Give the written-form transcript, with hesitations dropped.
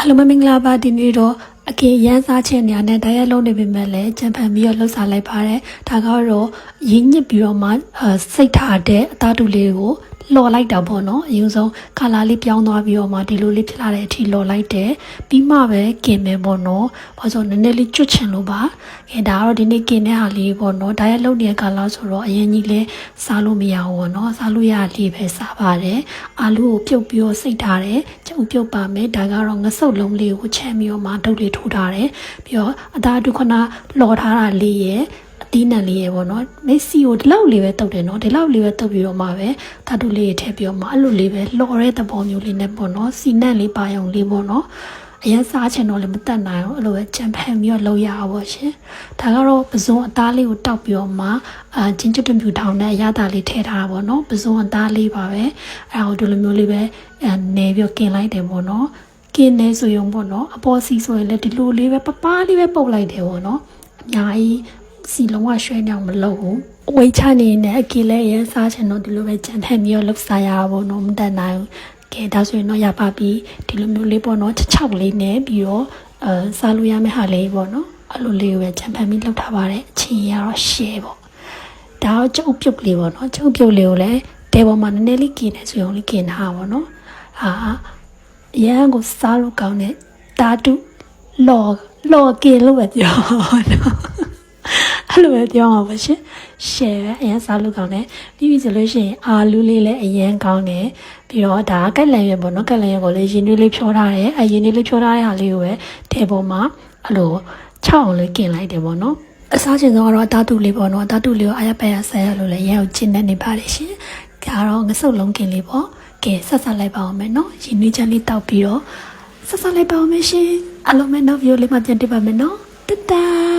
အလုံးမမင်္ဂလာပါဒီနေ့တော့အကေရန်စားချက်နေရာနဲ့တရက်လုံးနေပြီမဲ့လဲကြံဖန်ပြီးတော့လှုပ်ရှားလိုက်ပါတယ်ဒါကတော့ရင်းညစ်ပြီးတော့မှစိတ်ထားတဲ့အသားတူလေးကိုလော်လိုက်တာပေါ့နော်အရင်ဆုံးကာလာလေးပြောင်းသွားပြီးတော့မှဒီလိုလေးဖြစ်လာတဲ့အထိလော်လိုက်တယ်ပြီးမှပဲกินမယ်ပေါ့နော်ဘာလို့နည်းနည်းလေးကျွတ်ချင်လို့ပါဒါကတော့ဒီနေ့กินတဲ့ဟာလေးပေါ့နော်ဒါရက်လုံးနေတဲ့ကာလာဆိုတော့အရင်ကြီးလေးစားလို့မရဘူးပေါ့နော်စားလို့ရလေးပဲစားပါတယ်အာလူကိုပြုတ်ပြီးတော့စိတ်ထားတယ်ကျုပ်ပြုတ်ပါမယ်ဒါကတော့ငဆုပ်လုံးလေးကိုချမ်းပြီးတော့မှဒုတ်လေးထိုးထားတယ်ပြီးတော့အသားတူခဏလော်ထားတာလေးရဲ့ဒီနံလေးရေပေါ့နော်မေစီကိုဒီလောက်လေးပဲတုတ်တယ်နော်ဒီလောက်လေးပဲတုတ်ပြီးတော့မှပဲဓာတုလေးတွေထည့်ပြီးတော့မှအဲ့လိုလေးပဲလော်တဲ့သဘောမျိုးလေးနဲ့ပေါ့နော်စီနံလေးပါအောင်လေးပေါ့နော်အရင်စားချင်တော့လည်းမတက်နိုင်ဘူးအဲ့လိုပဲကြံဖန်ပြီးတော့လုပ်ရအောင်ပေါ့ရှင်ဒါကတော့ပစုံအသားလေးကိုတောက်ပြီးတော့မှဂျင်းကျွတ်တွင်ပြူထောင်နဲ့အရသာလေးထည့်ထားတာပေါ့နော်ပစုံအသားလေးပါပဲအဲ့ဒါကိုဒီလိုမျိုးလေးပဲနေပြီးတော့กินလိုက်တယ်ပေါ့နော်กินနေဆိုရင်ပေါ့နော်အပေါ်စီဆိုရင်လည်းဒီလိုလေးပဲပပလေးပဲပုတ်လိုက်တယ်ပေါ့နော်အများကြီးစီလုံးဝရွှဲနေအောင်မလုပ်ဘူးဝိတ်ချနေနဲ့အကေလည်းရန်စားချင်တော့ဒီလိုပဲကြံထက်ပြီးတော့လှုပ်စားရပါဘောနော်မတတ်နိုင်ဘူးကဲဒါဆိုရင်တော့ရပါပြီဒီလိုမျိုးလေးပေါ့နော်ချောက်လေးနဲ့ပြီးတော့စားလို့ရမယ့်ဟာလေးပေါ့နော်အဲ့လိုလေးကိုပဲကြံဖန်ပြီးလှုပ်ထားပါတယ်အချင်းရတော့ရှဲပေါ့ဒါတော့ကျုပ်ပြုတ်လေးပေါ့နော်ကျုပ်ပြုတ်လေးကိုလည်းတဲပေါ်မှာနည်းနည်းလေးกินနေဆိုရင်လေးกินတာပေါ့နော်ရန်ကိုစားလို့ကောင်းတဲ့ဓာတုလော်กินလို့ပဲပြောနော်အဲ့လိုပဲပြောအောင်ပါရှင်ရှယ်ပဲအရင်စားလို့ကောင်းတယ်ပြီးပြီဆိုလို့ရှိရင်အာလူးလေးလည်းအရင်ကောင်းတယ်ပြီးတော့ဒါကက်လန်ရွက်ပေါ့နော်ကက်လန်ရွက်ကိုလည်းရင်းနှီးလေးဖြောထားတယ်ရင်းနှီးလေးဖြောထားတဲ့ဟာလေးကိုပဲထဲပေါ်မှာအဲ့လိုချောက်အောင်လေးกินလိုက်တယ်ပေါ့နော်အစားချင်ဆုံးကတော့ဓာတုလေးပေါ့နော်ဓာတုလေးကိုအရပရဆက်ရလို့လည်းရအောင်ကျင်းနေပါတယ်ရှင်ဒါတော့ငဆုပ်လုံးกินလေးပေါ့ကဲဆက်ဆက်လိုက်ပါအောင်မယ်နော်ရင်းနှီးချမ်းလေးတောက်ပြီးတော့ဆက်ဆက်လိုက်ပါအောင်မယ်ရှင်အလုံးမဲ့နောက်ဗီဒီယိုလေးမှာပြန်တွေ့ပါမယ်နော်တတာ